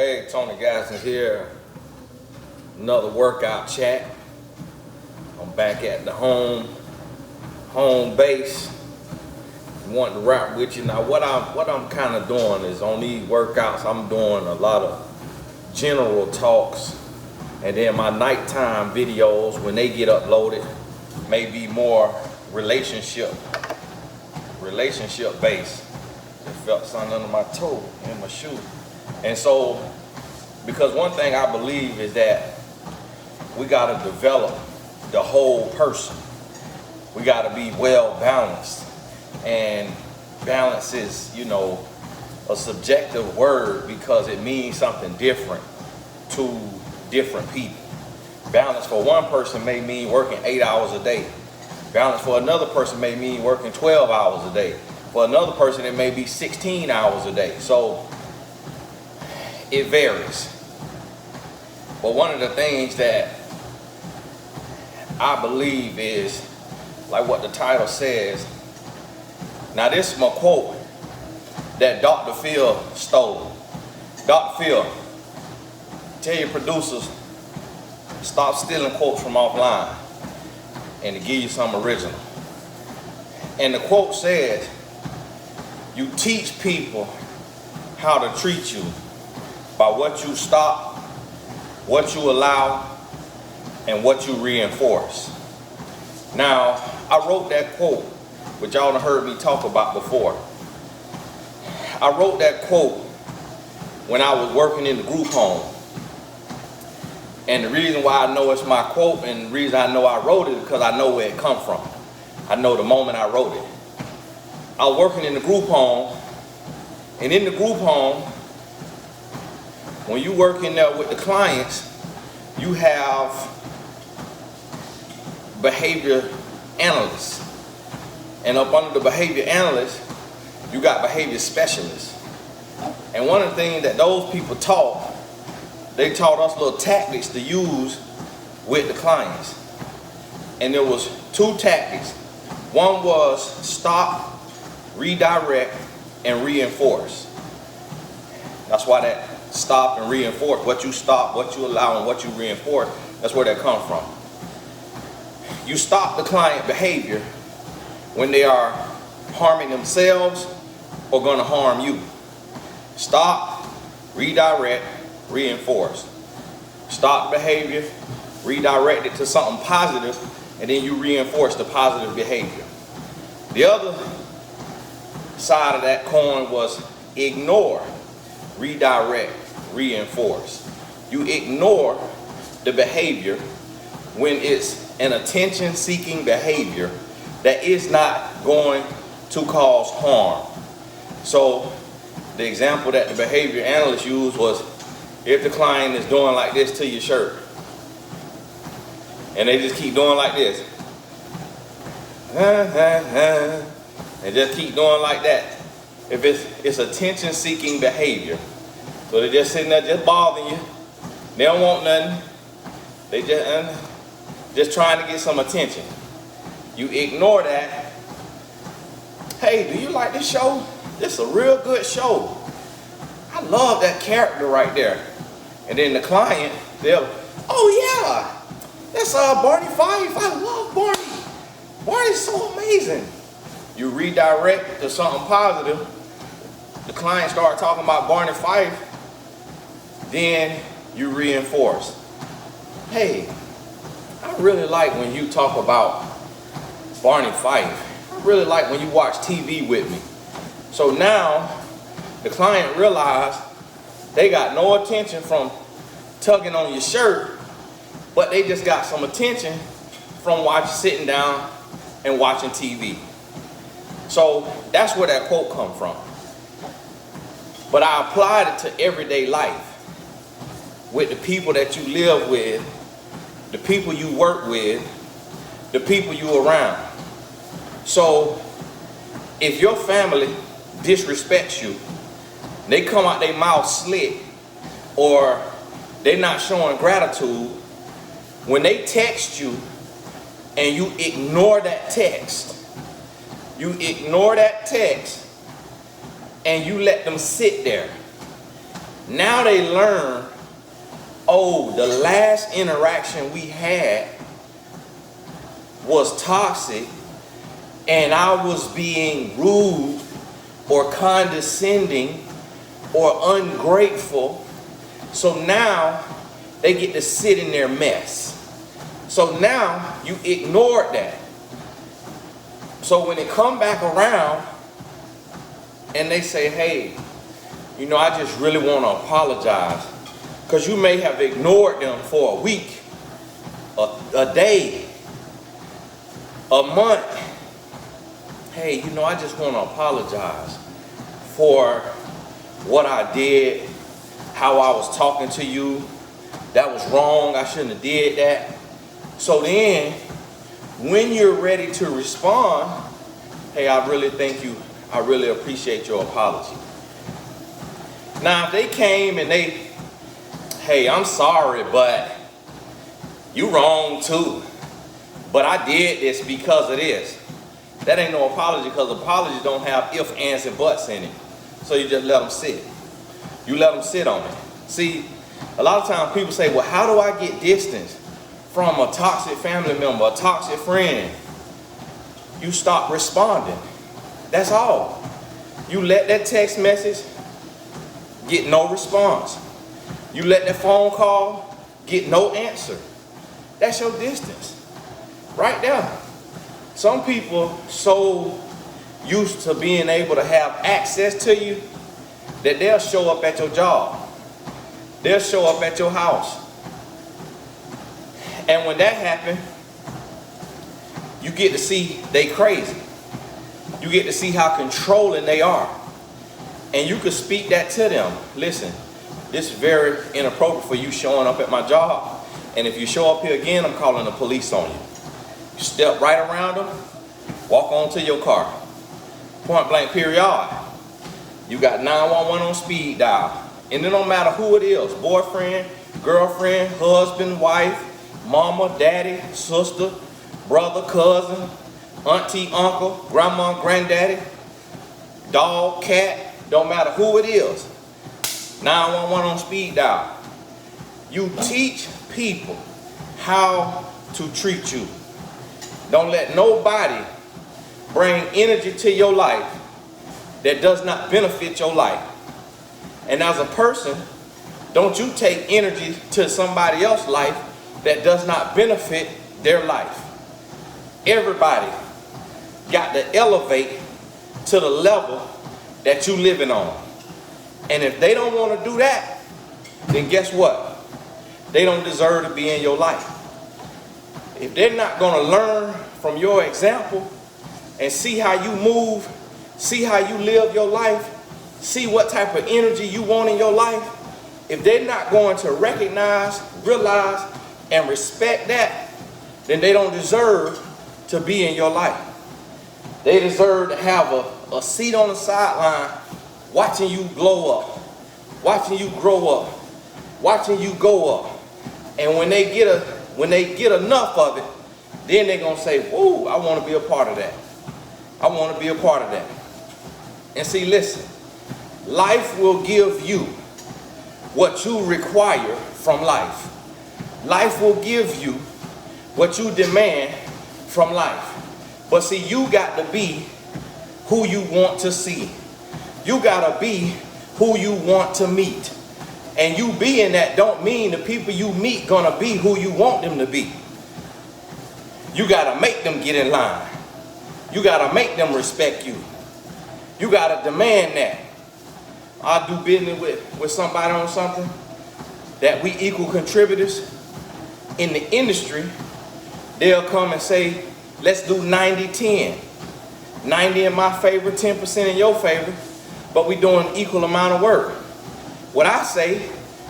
Hey, Tony Gadsden here. Another workout chat. I'm back at the home base. Wanting to rap with you. Now what I'm kind of doing is on these workouts, I'm doing a lot of general talks, and then my nighttime videos, when they get uploaded, may be more relationship based. Just felt something under my toe in my shoe. And so, because one thing I believe is that we got to develop the whole person. We got to be well balanced. And balance is, a subjective word because it means something different to different people. Balance for one person may mean working 8 hours a day. Balance for another person may mean working 12 hours a day. For another person, it may be 16 hours a day. So it varies. But one of the things that I believe is, like what the title says. Now this is my quote that Dr. Phil stole. Dr. Phil, tell your producers, stop stealing quotes from offline and to give you some original. And the quote says, you teach people how to treat you by what you stop, what you allow, and what you reinforce. Now, I wrote that quote, which y'all have heard me talk about before. I wrote that quote when I was working in the group home. And the reason why I know it's my quote and the reason I know I wrote it is because I know where it come from. I know the moment I wrote it. I was working in the group home, and in the group home, when you work in there with the clients, you have behavior analysts. And up under the behavior analysts, you got behavior specialists. And one of the things that those people taught, they taught us little tactics to use with the clients. And there was two tactics. One was stop, redirect, and reinforce. That's why that stop and reinforce, what you stop, what you allow, and what you reinforce, that's where that comes from. You stop the client behavior when they are harming themselves or going to harm you. Stop, redirect, reinforce. Stop the behavior, redirect it to something positive, and then you reinforce the positive behavior. The other side of that coin was ignore, redirect, reinforce. You ignore the behavior when it's an attention-seeking behavior that is not going to cause harm. So the example that the behavior analyst used was, if the client is doing like this to your shirt, and they just keep doing like this, and just keep doing like that. If it's attention-seeking behavior, so they're just sitting there just bothering you, they don't want nothing, they just trying to get some attention. You ignore that. Hey, do you like this show? This is a real good show. I love that character right there. And then the client, they'll, oh yeah, that's Barney Fife. I love Barney. Barney's so amazing. You redirect to something positive. The client start talking about Barney Fife. Then you reinforce. Hey, I really like when you talk about Barney Fife. I really like when you watch TV with me. So now the client realized they got no attention from tugging on your shirt, but they just got some attention from sitting down and watching TV. So that's where that quote comes from. But I applied it to everyday life with the people that you live with, the people you work with, the people you around. So if your family disrespects you, they come out their mouth slick, or they're not showing gratitude, when they text you and you ignore that text, and you let them sit there, Now they learn, oh, the last interaction we had was toxic and I was being rude or condescending or ungrateful. So now they get to sit in their mess. So now you ignored that. So when it come back around and they say, hey, you know, I just really want to apologize, because you may have ignored them for a week, a day, a month. Hey, you know, I just want to apologize for what I did, how I was talking to you. That was wrong. I shouldn't have did that. So then, when you're ready to respond, hey, I really thank you. I really appreciate your apology. Now, if they came and they, hey, I'm sorry, but you wrong too. But I did this because of this. That ain't no apology, because apologies don't have ifs, ands, and buts in it. So you just let them sit. You let them sit on it. See, a lot of times people say, well, how do I get distance from a toxic family member, a toxic friend? You stop responding. That's all. You let that text message get no response. You let that phone call get no answer. That's your distance. Right there. Some people so used to being able to have access to you that they'll show up at your job. They'll show up at your house. And when that happens, you get to see they crazy. You get to see how controlling they are. And you can speak that to them. Listen, this is very inappropriate for you showing up at my job. And if you show up here again, I'm calling the police on you. You step right around them, walk on to your car. Point blank period. You got 911 on speed dial. And it don't matter who it is, boyfriend, girlfriend, husband, wife, mama, daddy, sister, brother, cousin, auntie, uncle, grandma, granddaddy, dog, cat, don't matter who it is. 911 on speed dial. You teach people how to treat you. Don't let nobody bring energy to your life that does not benefit your life. And as a person, don't you take energy to somebody else's life that does not benefit their life. Everybody got to elevate to the level that you living on. And if they don't want to do that, then guess what? They don't deserve to be in your life. If they're not going to learn from your example and see how you move, see how you live your life, see what type of energy you want in your life, if they're not going to recognize, realize, and respect that, then they don't deserve to be in your life. They deserve to have a seat on the sideline watching you glow up, watching you grow up, watching you go up. And when they get enough of it, then they're going to say, whoa, I want to be a part of that. I want to be a part of that. And see, listen, life will give you what you require from life. Life will give you what you demand from life. But see, you got to be who you want to see. You got to be who you want to meet. And you being that don't mean the people you meet gonna be who you want them to be. You gotta make them get in line. You gotta make them respect you. You gotta demand that. I do business with somebody on something that we equal contributors in the industry. They'll come and say, let's do 90-10. 90 in my favor, 10% in your favor, but we doing equal amount of work. What I say,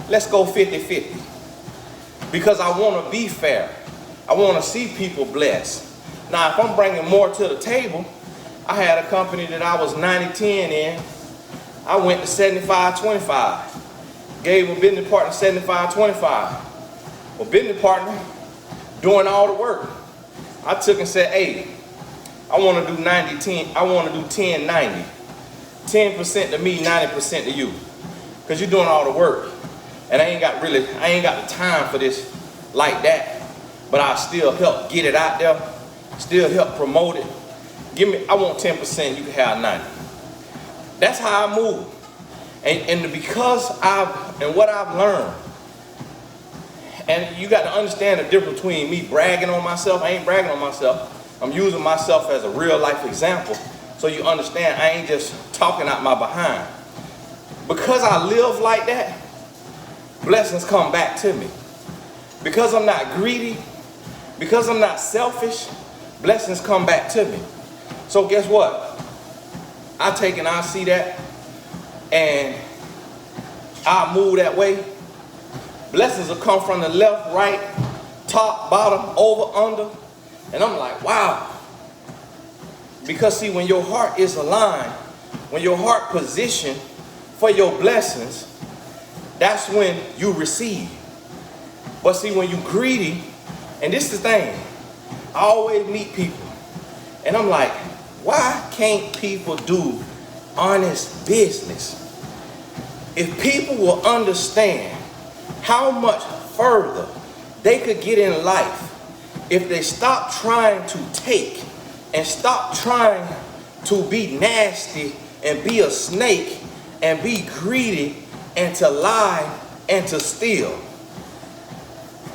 let's go 50-50. Because I want to be fair. I want to see people blessed. Now, if I'm bringing more to the table, I had a company that I was 90-10 in. I went to 75-25. Gave my business partner 75-25. My business partner doing all the work. I took and said, hey, I want to do 90-10. I want to do 10-90. 10% to me, 90% to you. because you're doing all the work. And I ain't got the time for this like that. But I still help get it out there, still help promote it. I want 10%, you can have 90. That's how I move. And because what I've learned, and you got to understand the difference between me bragging on myself. I ain't bragging on myself. I'm using myself as a real life example so you understand I ain't just talking out my behind. Because I live like that, blessings come back to me. Because I'm not greedy, because I'm not selfish, blessings come back to me. So guess what? I see that and I move that way. Blessings will come from the left, right, top, bottom, over, under. And I'm like, wow. Because see, when your heart is aligned, when your heart positioned for your blessings, that's when you receive. But see, when you greedy, and this is the thing, I always meet people, and I'm like, why can't people do honest business? If people will understand how much further they could get in life if they stop trying to take and stop trying to be nasty and be a snake and be greedy and to lie and to steal.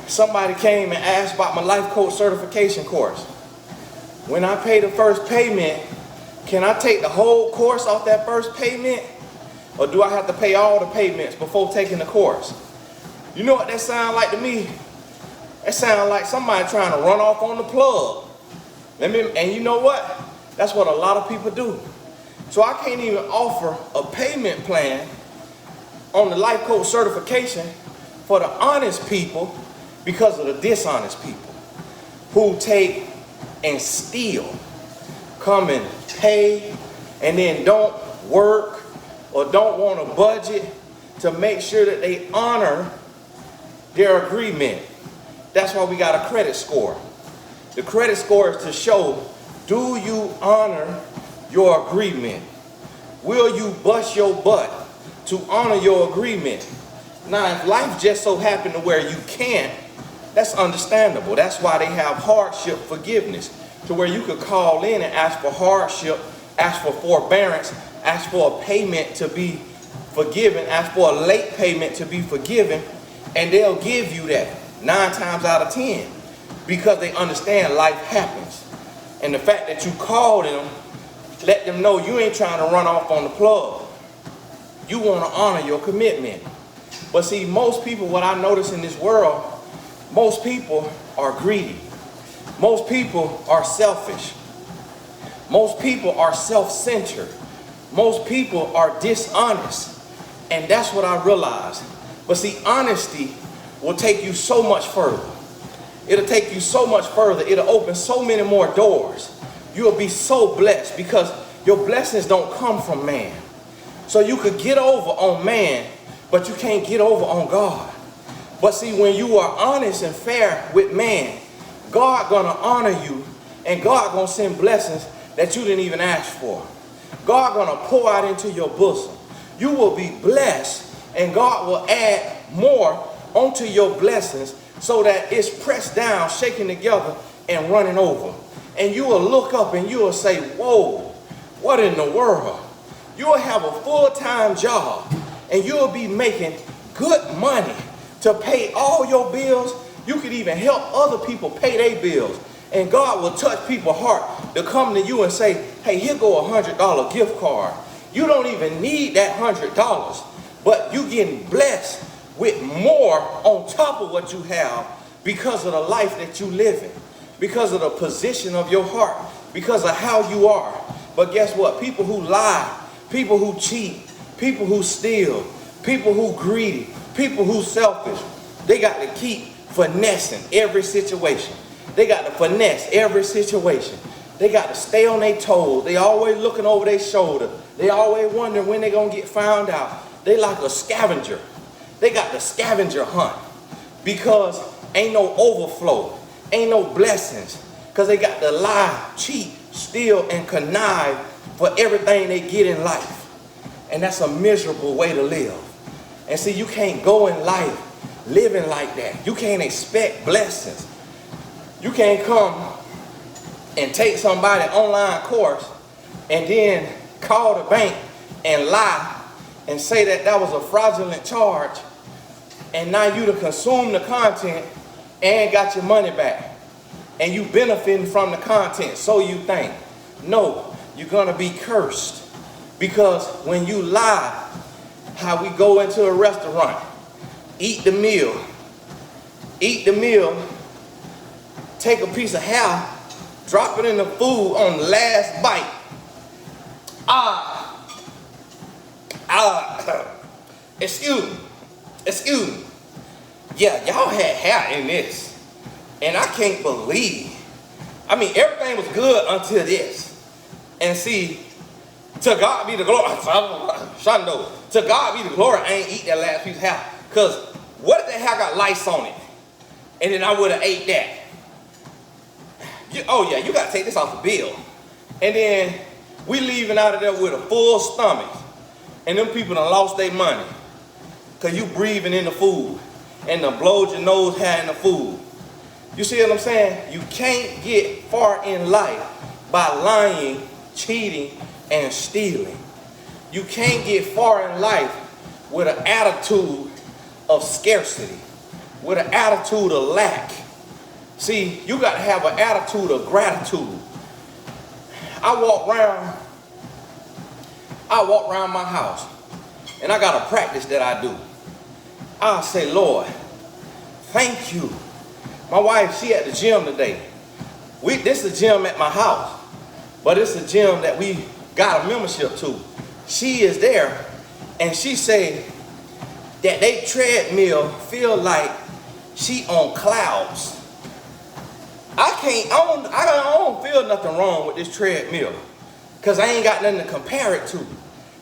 Somebody came and asked about my life coach certification course. When I pay the first payment, can I take the whole course off that first payment? Or do I have to pay all the payments before taking the course? You know what that sounds like to me? That sounds like somebody trying to run off on the plug. And you know what? That's what a lot of people do. So I can't even offer a payment plan on the life coach certification for the honest people because of the dishonest people who take and steal, come and pay, and then don't work or don't want a budget to make sure that they honor their agreement. That's why we got a credit score. The credit score is to show, do you honor your agreement? Will you bust your butt to honor your agreement? Now, if life just so happened to where you can't, that's understandable. That's why they have hardship forgiveness, to where you could call in and ask for hardship, ask for forbearance, ask for a payment to be forgiven, ask for a late payment to be forgiven, and they'll give you that 9 times out of 10 because they understand life happens. And the fact that you call them, let them know you ain't trying to run off on the plug. You want to honor your commitment. But see, most people, what I notice in this world, most people are greedy. Most people are selfish. Most people are self-centered. Most people are dishonest. And that's what I realized. But see, honesty will take you so much further. It'll take you so much further. It'll open so many more doors. You'll be so blessed because your blessings don't come from man. So you could get over on man, but you can't get over on God. But see, when you are honest and fair with man, God gonna honor you, and God gonna send blessings that you didn't even ask for. God gonna pour out into your bosom. You will be blessed, and God will add more onto your blessings so that it's pressed down, shaken together, and running over. And you will look up and you will say, whoa, what in the world? You will have a full-time job, and you will be making good money to pay all your bills. You could even help other people pay their bills. And God will touch people's heart to come to you and say, hey, here go a $100 gift card. You don't even need that $100, but you getting blessed with more on top of what you have because of the life that you live in, because of the position of your heart, because of how you are. But guess what? People who lie, people who cheat, people who steal, people who greedy, people who selfish, they got to keep finessing every situation. They got to finesse every situation. They got to stay on their toes. They always looking over their shoulder. They always wondering when they're going to get found out. They like a scavenger. They got the scavenger hunt because ain't no overflow, ain't no blessings, because they got to lie, cheat, steal, and connive for everything they get in life. And that's a miserable way to live. And see, you can't go in life living like that. You can't expect blessings. You can't come and take somebody online course and then call the bank and lie and say that that was a fraudulent charge, and now you to consume the content and got your money back, and you benefiting from the content, so you think. No, you're gonna be cursed, because when you lie, how we go into a restaurant, eat the meal, take a piece of hair, drop it in the food on the last bite. Excuse me. Yeah, y'all had hair in this. And I can't believe. I mean, everything was good until this. And see, to God be the glory. Shando. To God be the glory, I ain't eat that last piece of hair. Because what if that hair got lice on it? And then I would have ate that. Oh yeah, you got to take this off the bill. And then we leaving out of there with a full stomach. And them people done lost their money. Because you breathing in the food. And done blowed your nose hair in the food. You see what I'm saying? You can't get far in life by lying, cheating, and stealing. You can't get far in life with an attitude of scarcity, with an attitude of lack. See, you got to have an attitude of gratitude. I walk around my house, and I got a practice that I do. I'll say, Lord, thank you. My wife, she at the gym today. This is a gym at my house, but it's a gym that we got a membership to. She is there, and she say that they treadmill feel like she on clouds. I don't feel nothing wrong with this treadmill, because I ain't got nothing to compare it to.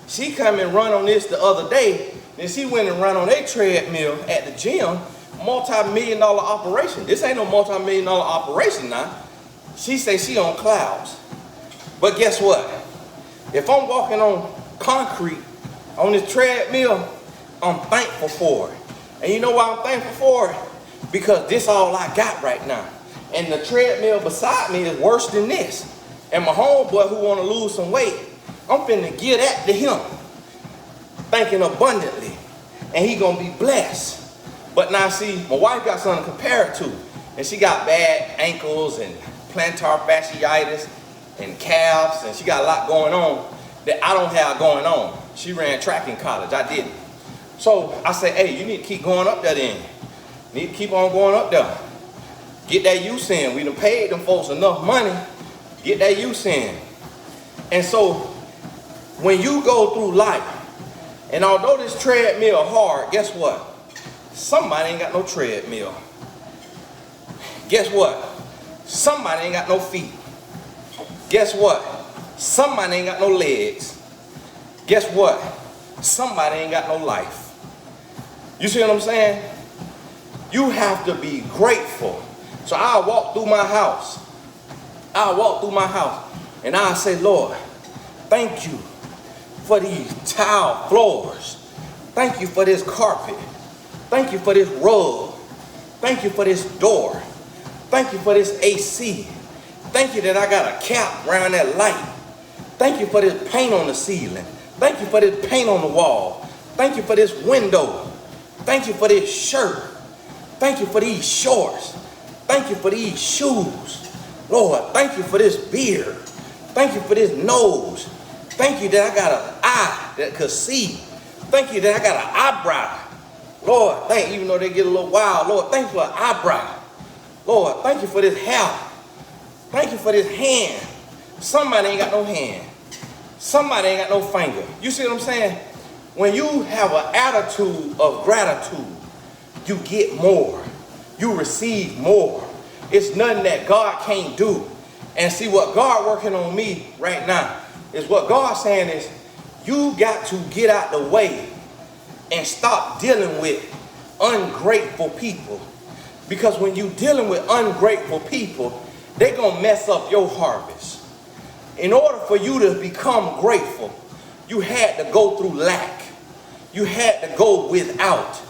She come and run on this the other day, then she went and run on a treadmill at the gym, multi-million-dollar operation. This ain't no multi-million-dollar operation now. She say she on clouds. But guess what? If I'm walking on concrete on this treadmill, I'm thankful for it. And you know why I'm thankful for it? Because this all I got right now. And the treadmill beside me is worse than this. And my homeboy who want to lose some weight, I'm finna give that to him, thinking abundantly, and he gonna be blessed. But now see, my wife got something to compare it to, and she got bad ankles and plantar fasciitis and calves, and she got a lot going on that I don't have going on. She ran track in college, I didn't. So I say, hey, you need to keep going up there then. You need to keep on going up there. Get that use in. We done paid them folks enough money. Get that use in. And so when you go through life, and although this treadmill hard, guess what? Somebody ain't got no treadmill. Guess what? Somebody ain't got no feet. Guess what? Somebody ain't got no legs. Guess what? Somebody ain't got no life. You see what I'm saying? You have to be grateful. So I'll walk through my house. And I'll say, Lord, thank you for these tile floors. Thank you for this carpet. Thank you for this rug. Thank you for this door. Thank you for this AC. Thank you that I got a cap around that light. Thank you for this paint on the ceiling. Thank you for this paint on the wall. Thank you for this window. Thank you for this shirt. Thank you for these shorts. Thank you for these shoes. Lord, thank you for this beard. Thank you for this nose. Thank you that I got an eye that could see. Thank you that I got an eyebrow. Lord, thank you, even though they get a little wild. Lord, thank you for an eyebrow. Lord, thank you for this hair. Thank you for this hand. Somebody ain't got no hand. Somebody ain't got no finger. You see what I'm saying? When you have an attitude of gratitude, you get more. You receive more. It's nothing that God can't do. And see, what God working on me right now is what God's saying is, you got to get out the way and stop dealing with ungrateful people. Because when you're dealing with ungrateful people, they're going to mess up your harvest. In order for you to become grateful, you had to go through lack. you had to go without.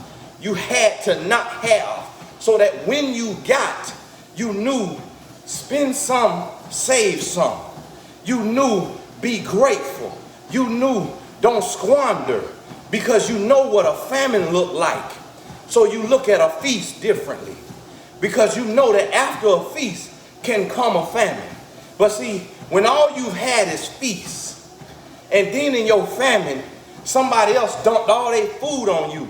You had to not have, so that when you got, you knew spend some, save some. You knew be grateful. You knew don't squander, because you know what a famine looked like. So you look at a feast differently, because you know that after a feast can come a famine. But see, when all you've had is feasts, and then in your famine, somebody else dumped all their food on you,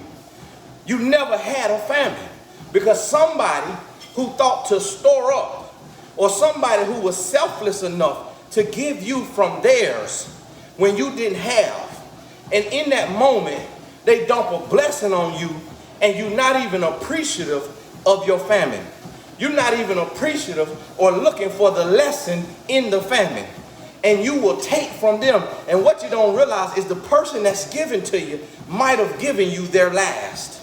you never had a famine, because somebody who thought to store up, or somebody who was selfless enough to give you from theirs when you didn't have, and in that moment, they dump a blessing on you, and you're not even appreciative of your famine. You're not even appreciative or looking for the lesson in the famine. And you will take from them. And what you don't realize is the person that's given to you might have given you their last.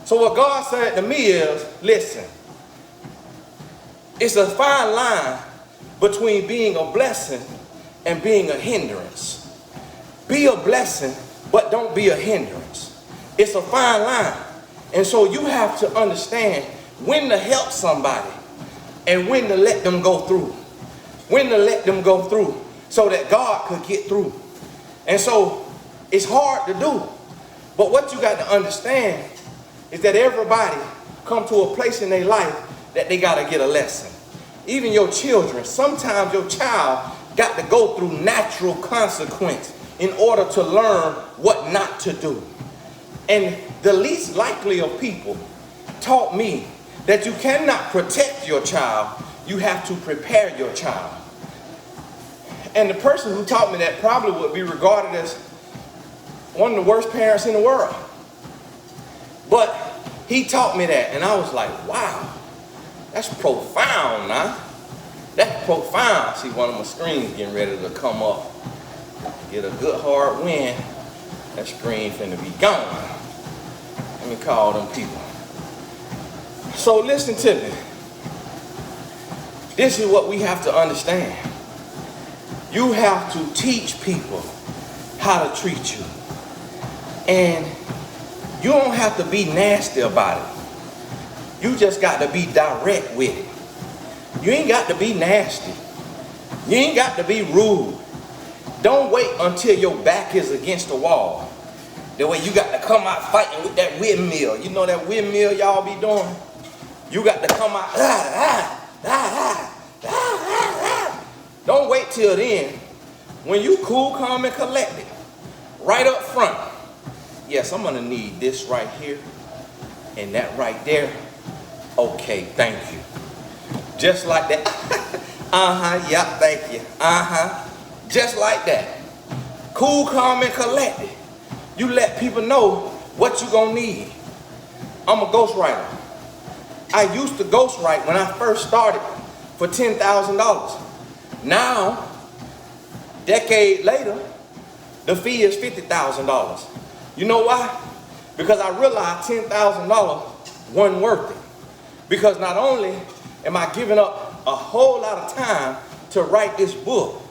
So what God said to me is, listen, it's a fine line between being a blessing and being a hindrance. Be a blessing, but don't be a hindrance. It's a fine line. And so you have to understand when to help somebody and when to let them go through. When to let them go through so that God could get through. And so it's hard to do. But what you got to understand is that everybody come to a place in their life that they got to get a lesson. Even your children, sometimes your child got to go through natural consequence in order to learn what not to do. And the least likely of people taught me that you cannot protect your child, you have to prepare your child. And the person who taught me that probably would be regarded as one of the worst parents in the world. But he taught me that, and I was like, wow, that's profound, huh? That's profound. See, one of my screens getting ready to come up. Get a good hard wind, that screen finna be gone. Let me call them people. So listen to me. This is what we have to understand. You have to teach people how to treat you. And you don't have to be nasty about it. You just got to be direct with it. You ain't got to be nasty. You ain't got to be rude. Don't wait until your back is against the wall. The way you got to come out fighting with that windmill. You know that windmill y'all be doing? You got to come out. Don't wait till then. When you cool, calm, and collected, right up front. Yes, I'm going to need this right here and that right there. Okay, thank you. Just like that. Yep, thank you. Just like that. Cool, calm, and collected. You let people know what you gonna need. I'm a ghostwriter. I used to ghostwrite when I first started for $10,000. Now, decade later, the fee is $50,000. You know why? Because I realized $10,000 wasn't worth it. Because not only am I giving up a whole lot of time to write this book,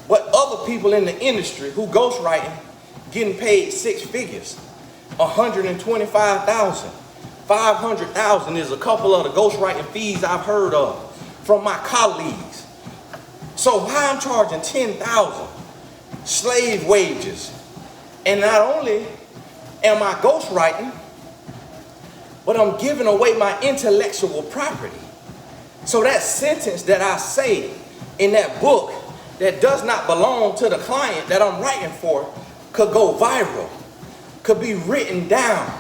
but other people in the industry who ghostwriting getting paid six figures, $125,000, $500,000 is a couple of the ghostwriting fees I've heard of from my colleagues. So why I'm charging $10,000 slave wages, and not only am I ghostwriting, but I'm giving away my intellectual property. So that sentence that I say in that book that does not belong to the client that I'm writing for could go viral, could be written down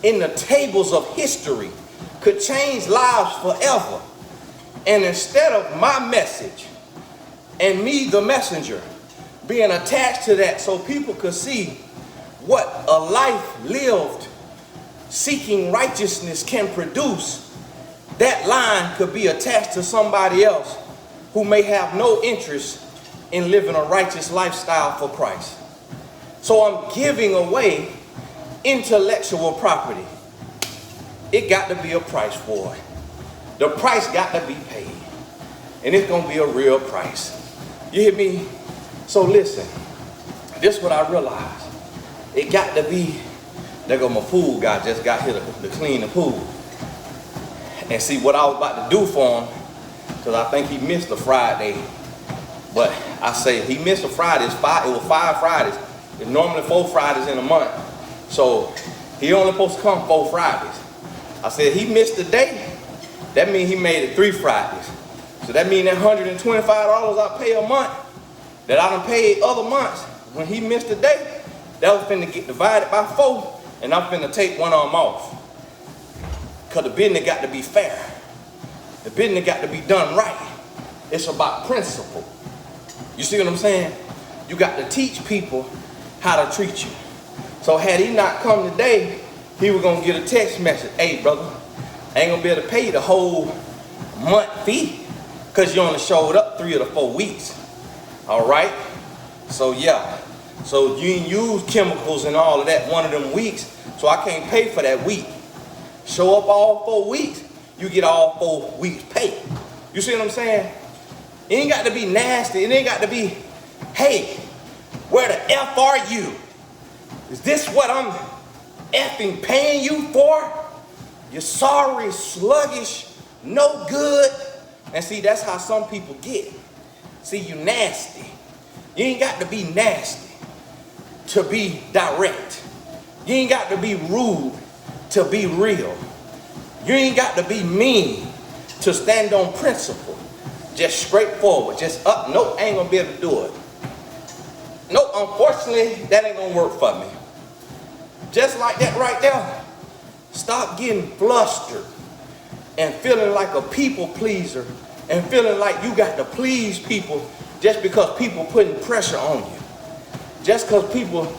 in the tables of history, could change lives forever. And instead of my message and me, the messenger, being attached to that so people could see what a life lived seeking righteousness can produce, that line could be attached to somebody else who may have no interest in living a righteous lifestyle for Christ. So I'm giving away intellectual property. It got to be a price for it. The price got to be paid. And it's going to be a real price. You hear me? So listen, this is what I realized. it got to be, there go my pool guy just got here to clean the pool. And see what I was about to do for him, because I think he missed a Friday. But I say he missed a Friday. It was 5 Fridays. It's normally 4 Fridays in a month. So he only supposed to come 4 Fridays. I said he missed a day. That means he made it 3 Fridays. So that means that $125 I pay a month that I done paid other months when he missed a day, that was finna get divided by 4, and I'm finna take one of them off. Because the business got to be fair. The business got to be done right. It's about principle. You see what I'm saying? You got to teach people how to treat you. So had he not come today, he was gonna get a text message. Hey brother, I ain't gonna be able to pay the whole month fee because you only showed up 3 of the 4 weeks. All right? So yeah. So you ain't use chemicals and all of that one of them weeks, so I can't pay for that week. Show up all 4 weeks, you get all 4 weeks paid. You see what I'm saying? It ain't got to be nasty. It ain't got to be, hey, where the F are you? Is this what I'm effing paying you for? You're sorry, sluggish, no good. And see, that's how some people get. See, you nasty. You ain't got to be nasty to be direct. You ain't got to be rude to be real. You ain't got to be mean to stand on principle. Just straightforward, just up. Nope, I ain't gonna be able to do it. Nope, unfortunately, that ain't gonna work for me. Just like that right there. Stop getting flustered and feeling like a people pleaser and feeling like you got to please people just because people putting pressure on you. Just because people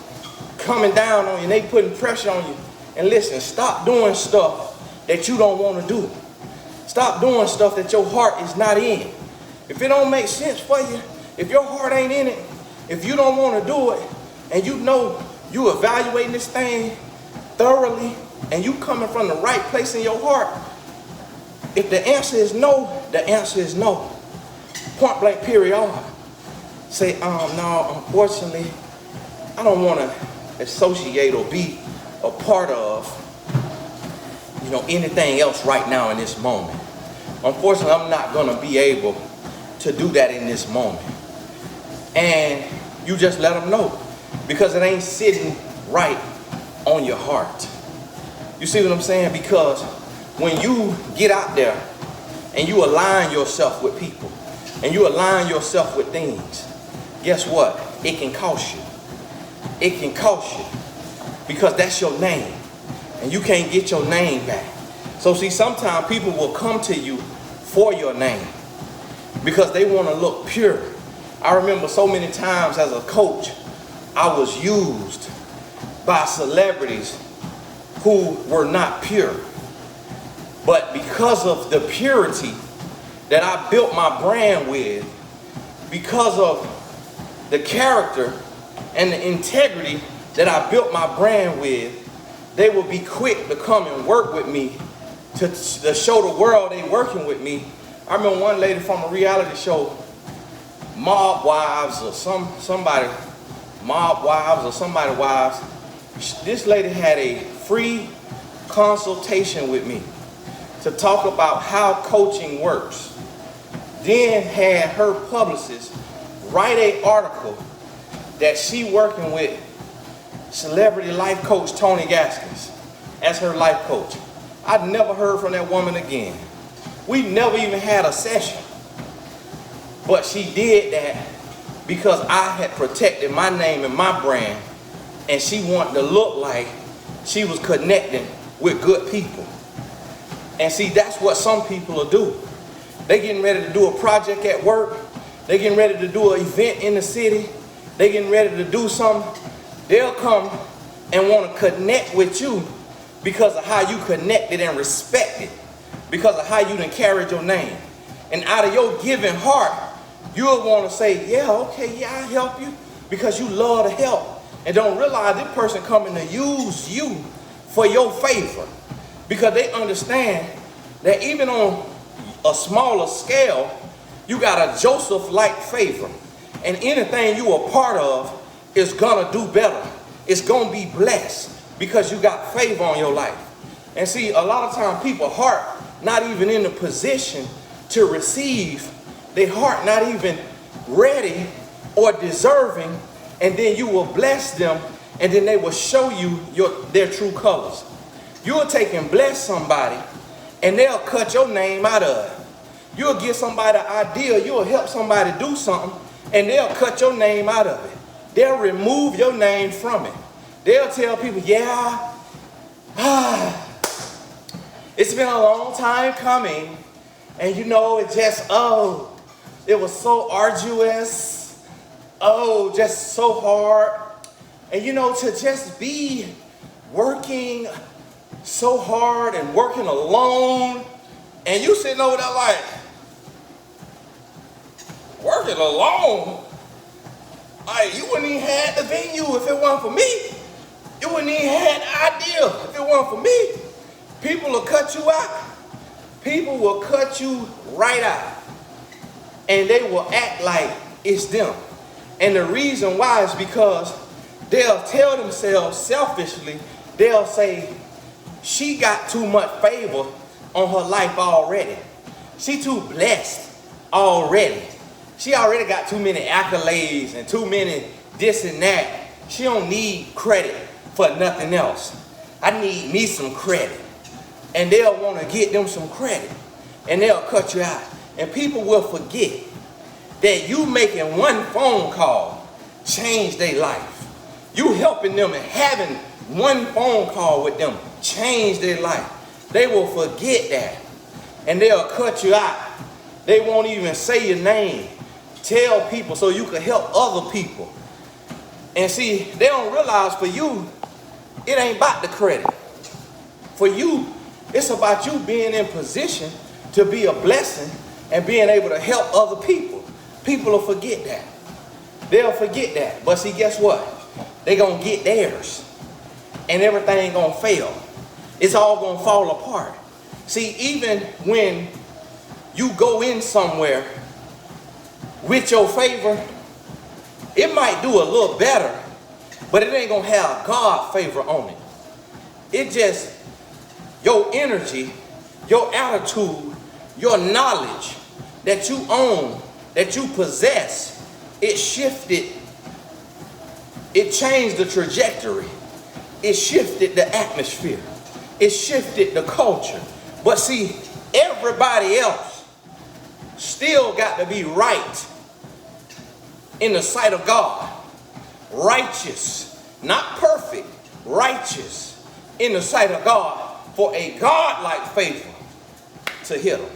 coming down on you and they putting pressure on you. And listen, stop doing stuff that you don't want to do. Stop doing stuff that your heart is not in. If it don't make sense for you, if your heart ain't in it, if you don't want to do it, and you know you evaluating this thing thoroughly, and you coming from the right place in your heart, if the answer is no, the answer is no. Point blank period. Say, no, unfortunately, I don't want to associate or be a part of, anything else right now in this moment. Unfortunately, I'm not going to be able to do that in this moment. And you just let them know, because it ain't sitting right on your heart. You see what I'm saying? Because when you get out there and you align yourself with people and you align yourself with things, guess what? It can cost you. It can cost you because that's your name and you can't get your name back. So see, sometimes people will come to you for your name because they want to look pure. I remember so many times as a coach, I was used by celebrities who were not pure. But because of the purity that I built my brand with, because of the character and the integrity that I built my brand with, they will be quick to come and work with me to show the world they working with me. I remember one lady from a reality show, Mob Wives or somebody wives. This lady had a free consultation with me to talk about how coaching works. Then had her publicist write an article that she working with celebrity life coach Tony Gaskins as her life coach. I'd never heard from that woman again. We never even had a session. But she did that because I had protected my name and my brand, and she wanted to look like she was connecting with good people. And see, that's what some people will do. They getting ready to do a project at work. They getting ready to do an event in the city. They getting ready to do something. They'll come and want to connect with you because of how you connected and respected, because of how you done carried your name. And out of your giving heart, you'll want to say, yeah, okay, yeah, I'll help you, because you love to help. And don't realize this person coming to use you for your favor, because they understand that even on a smaller scale, you got a Joseph-like favor. And anything you are part of is gonna do better is going to be blessed because you got favor on your life. And see, a lot of times people heart not even in the position to receive. Their heart not even ready or deserving, and then you will bless them, and then they will show you their true colors. You'll take and bless somebody, and they'll cut your name out of it. You'll give somebody an idea, you'll help somebody do something, and they'll cut your name out of it. They'll remove your name from it. They'll tell people, yeah, it's been a long time coming, and you know, it just, it was so arduous, just so hard. And you know, to just be working so hard and working alone, and you sitting over there like, working alone? Like, you wouldn't even have the venue if it weren't for me. You wouldn't even have the idea if it weren't for me. People will cut you out. People will cut you right out. And they will act like it's them. And the reason why is because they'll tell themselves selfishly, they'll say, she got too much favor on her life already. She too blessed already. She already got too many accolades and too many this and that. She don't need credit for nothing else. I need me some credit. And they'll want to get them some credit. And they'll cut you out. And people will forget that you making one phone call change their life. You helping them and having one phone call with them change their life. They will forget that. And they'll cut you out. They won't even say your name. Tell people so you can help other people. And see, they don't realize for you, it ain't about the credit. For you, it's about you being in position to be a blessing and being able to help other people. People will forget that. They'll forget that. But see, guess what? They're going to get theirs. And everything going to fail. It's all going to fall apart. See, even when you go in somewhere with your favor, it might do a little better, but it ain't going to have God's favor on it. It just, your energy, your attitude, your knowledge that you own, that you possess, it shifted. It changed the trajectory. It shifted the atmosphere. It shifted the culture. But see, everybody else still got to be right in the sight of God. Righteous, not perfect, righteous in the sight of God for a God-like favor to hit them.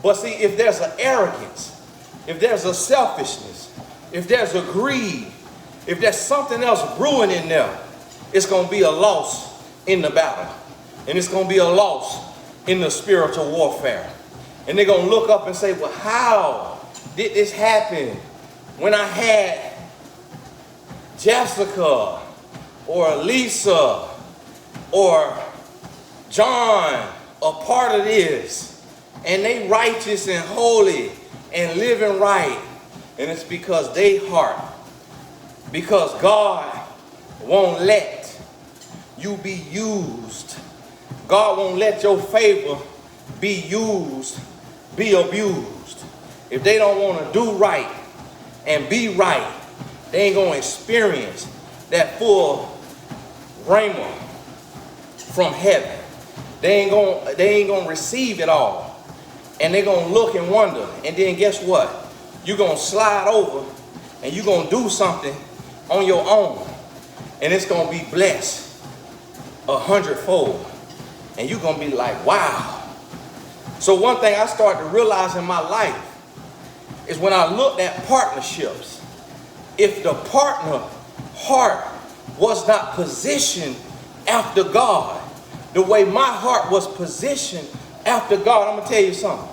But see, if there's an arrogance, if there's a selfishness, if there's a greed, if there's something else brewing in there, it's going to be a loss in the battle. And it's going to be a loss in the spiritual warfare. And they're going to look up and say, well, how did this happen when I had Jessica or Lisa or John a part of this, and they righteous and holy and living right? And it's because they heart, because God won't let you be used. God won't let your favor be used, be abused. If they don't want to do right and be right, they ain't going to experience that full rhema from heaven. They ain't going to receive it all. And they're going to look and wonder. And then guess what? You're going to slide over and you're going to do something on your own. And it's going to be blessed 100-fold. And you're going to be like, wow. So one thing I started to realize in my life is when I looked at partnerships, if the partner heart was not positioned after God, the way my heart was positioned after God, I'm going to tell you something.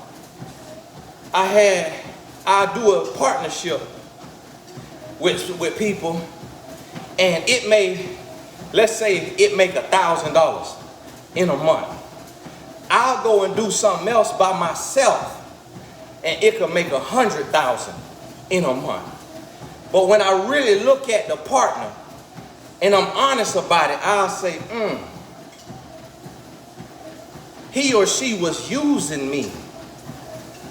I do a partnership with people, and it may, let's say it make $1,000 in a month. I'll go and do something else by myself, and it could make $100,000 in a month. But when I really look at the partner, and I'm honest about it, I'll say, he or she was using me,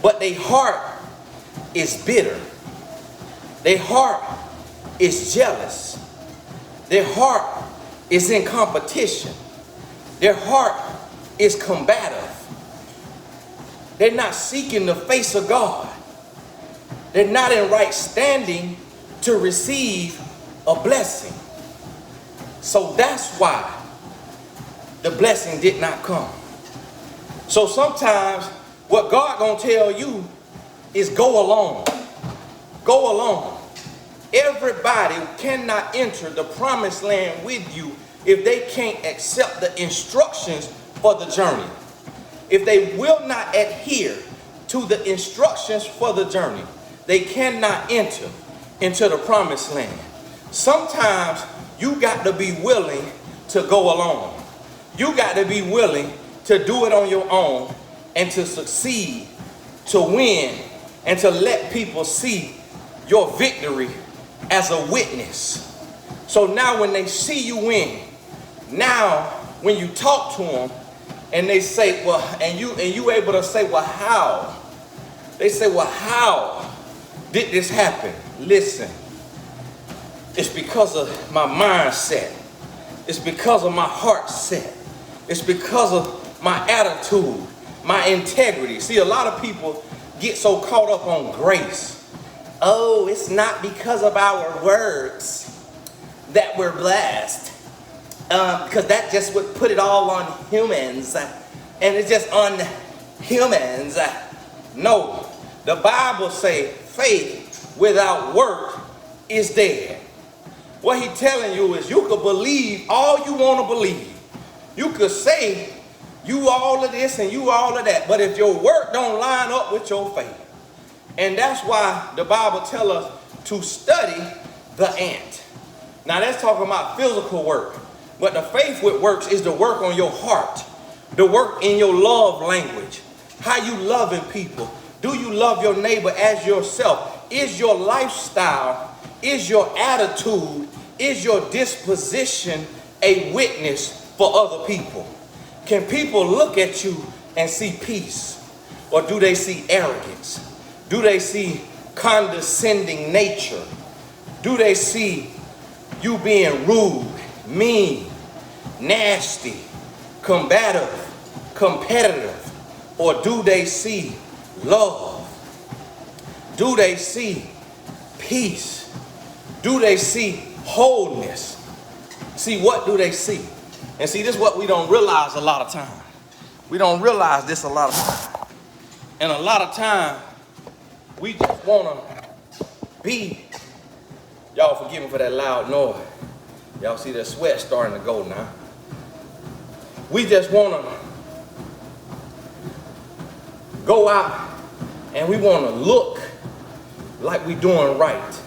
but their heart is bitter. Their heart is jealous. Their heart is in competition. Their heart is combative. They're not seeking the face of God. They're not in right standing to receive a blessing. So that's why the blessing did not come. So sometimes what God gonna tell you is go along. Go along. Everybody cannot enter the promised land with you if they can't accept the instructions for the journey. If they will not adhere to the instructions for the journey, they cannot enter into the promised land. Sometimes you got to be willing to go along. You got to be willing to do it on your own and to succeed, to win, and to let people see your victory as a witness. So now when they see you win, now when you talk to them and they say, well, and you able to say, well, how? They say, well, how did this happen? Listen, it's because of my mindset. It's because of my heart set. It's because of my attitude, my integrity. See, a lot of people get so caught up on grace. Oh, it's not because of our works that we're blessed. Because that just would put it all on humans. And it's just on humans. No, the Bible say faith without work is dead. What he's telling you is you could believe all you want to believe. You could say you all of this and you all of that. But if your work don't line up with your faith, and that's why the Bible tells us to study the ant. Now that's talking about physical work. But the faith with works is the work on your heart. The work in your love language. How you loving people. Do you love your neighbor as yourself? Is your lifestyle, is your attitude, is your disposition a witness for other people? Can people look at you and see peace? Or do they see arrogance? Do they see condescending nature? Do they see you being rude, mean, nasty, combative, competitive? Or do they see love? Do they see peace? Do they see wholeness? See, what do they see? And see, this is what we don't realize a lot of time. We don't realize this a lot of time. And a lot of time, we just want to be, y'all forgive me for that loud noise. Y'all see that sweat starting to go now. We just want to go out and we want to look like we doing right.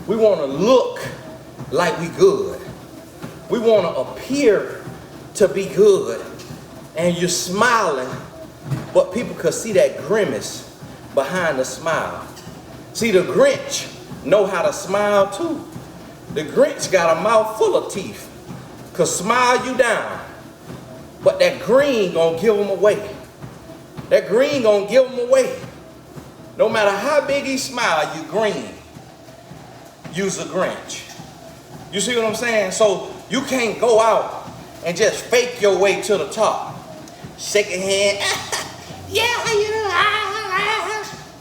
We want to look like we good. We want to appear to be good. And you're smiling, but people could see that grimace behind the smile. See, the Grinch know how to smile too. The Grinch got a mouth full of teeth. Could smile you down. But that green gonna give him away. That green gonna give him away. No matter how big he smile, you green. You's a Grinch. You see what I'm saying? So you can't go out and just fake your way to the top. Shake your hand. Yeah, you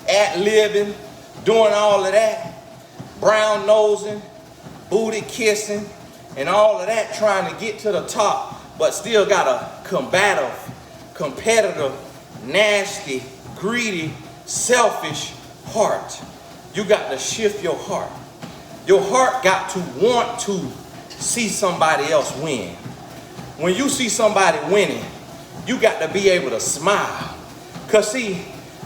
ad-libbing, doing all of that. Brown nosing, booty kissing, and all of that, trying to get to the top, but still got a combative, competitive, nasty, greedy, selfish heart. You got to shift your heart. Your heart got to want to see somebody else win. When you see somebody winning, you got to be able to smile. Because see,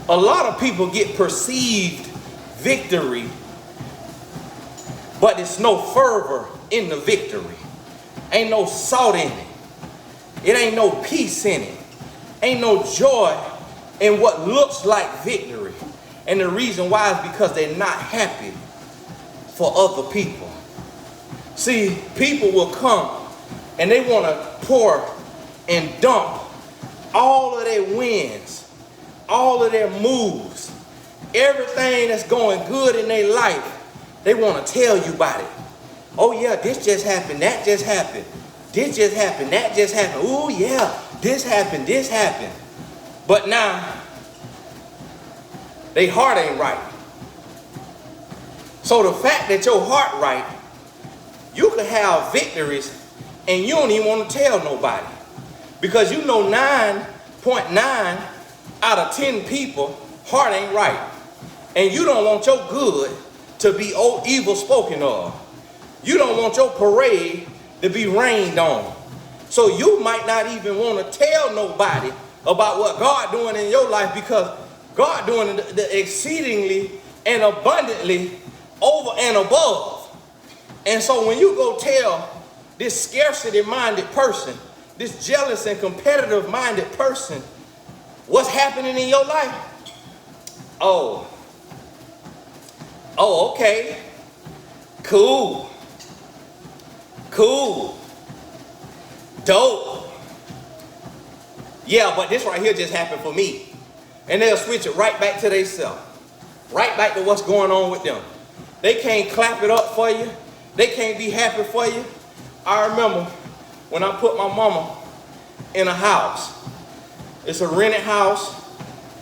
a lot of people get perceived victory, but it's no fervor in the victory. Ain't no salt in it. It ain't no peace in it. Ain't no joy in what looks like victory. And the reason why is because they're not happy for other people. See, people will come and they want to pour and dump all of their wins, all of their moves, everything that's going good in their life. They want to tell you about it. Oh yeah, this just happened, that just happened. This just happened, that just happened. Oh yeah, this happened, this happened. But now, their heart ain't right. So the fact that your heart right, you can have victories and you don't even want to tell nobody. Because you know 9.9 out of 10 people, heart ain't right. And you don't want your good to be evil spoken of. You don't want your parade to be rained on. So you might not even want to tell nobody about what God doing in your life, because God doing the exceedingly and abundantly over and above. And so when you go tell this scarcity-minded person, this jealous and competitive-minded person, what's happening in your life? Oh, okay, cool, dope. Yeah, but this right here just happened for me. And they'll switch it right back to themselves, right back to what's going on with them. They can't clap it up for you. They can't be happy for you. I remember when I put my mama in a house. It's a rented house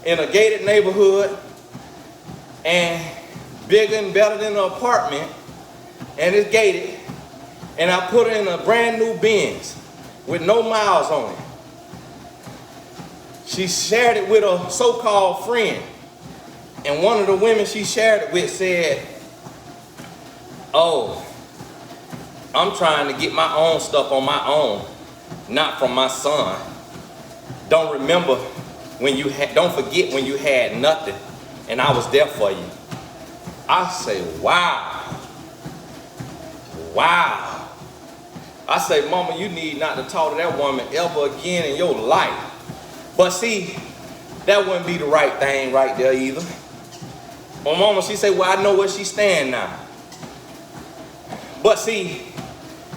in a gated neighborhood and bigger and better than an apartment, and it's gated. And I put her in a brand new Benz with no miles on it. She shared it with a so-called friend. And one of the women she shared it with said, oh, I'm trying to get my own stuff on my own, not from my son. Don't forget when you had nothing and I was there for you. I say, wow. I say, mama, you need not to talk to that woman ever again in your life. But see, that wouldn't be the right thing right there either. My mama, she said, well, I know where she stand now. But see,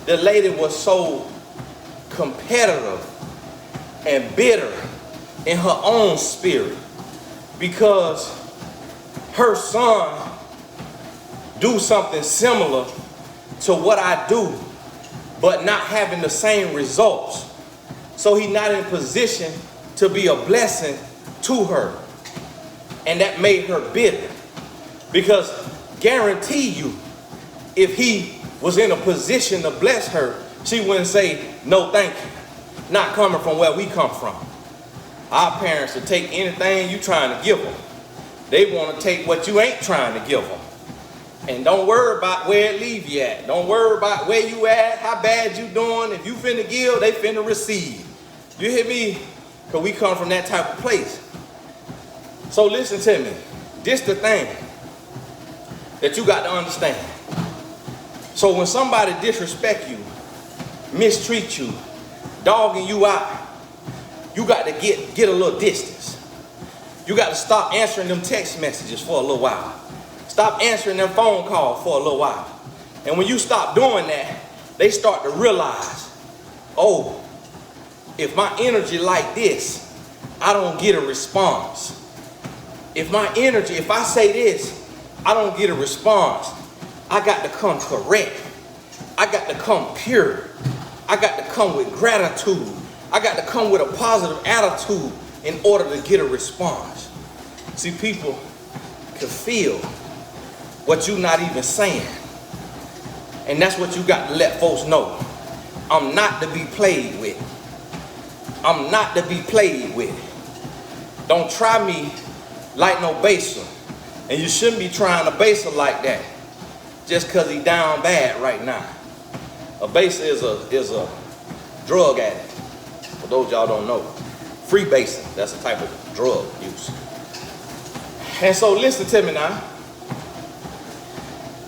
the lady was so competitive and bitter in her own spirit because her son do something similar to what I do, but not having the same results. So he's not in position to be a blessing to her. And that made her bitter. Because guarantee you, if he was in a position to bless her, she wouldn't say, no thank you. Not coming from where we come from. Our parents will take anything you trying to give them. They want to take what you ain't trying to give them. And don't worry about where it leave you at. Don't worry about where you at, how bad you doing. If you finna give, they finna receive. You hear me? Because we come from that type of place. So listen to me. This the thing that you got to understand. So when somebody disrespect you, mistreat you, dogging you out, you got to get a little distance. You got to stop answering them text messages for a little while. Stop answering them phone calls for a little while. And when you stop doing that, they start to realize, oh, if my energy like this, I don't get a response. If I say this, I don't get a response. I got to come correct. I got to come pure. I got to come with gratitude. I got to come with a positive attitude in order to get a response. See, people can feel what you're not even saying. And that's what you got to let folks know. I'm not to be played with. I'm not to be played with. Don't try me like no baser. And you shouldn't be trying a baser like that just because he down bad right now. A baser is a drug addict. For those y'all don't know. Free basing, that's a type of drug use. And so listen to me now.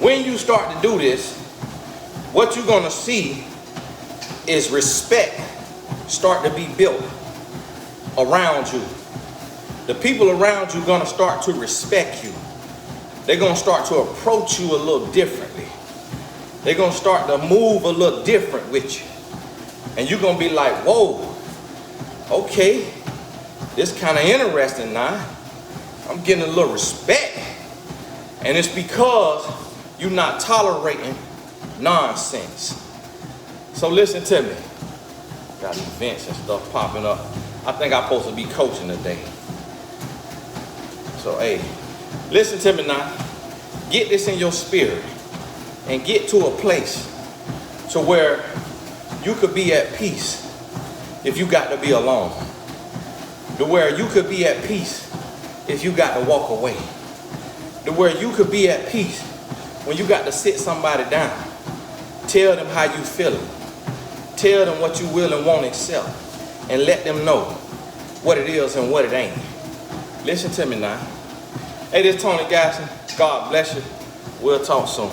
When you start to do this, what you're going to see is respect start to be built around you. The people around you are going to start to respect you. They're going to start to approach you a little differently. they're going to start to move a little different with you. And you're going to be like, whoa, okay, this kind of interesting now. I'm getting a little respect. And it's because you're not tolerating nonsense. So listen to me. Got events and stuff popping up. I think I'm supposed to be coaching today. So hey, listen to me now. Get this in your spirit and get to a place to where you could be at peace if you got to be alone. To where you could be at peace if you got to walk away. To where you could be at peace when you got to sit somebody down. Tell them how you feeling. Tell them what you will and won't accept. And let them know what it is and what it ain't. Listen to me now. Hey, this is Tony Gasson. God bless you. We'll talk soon.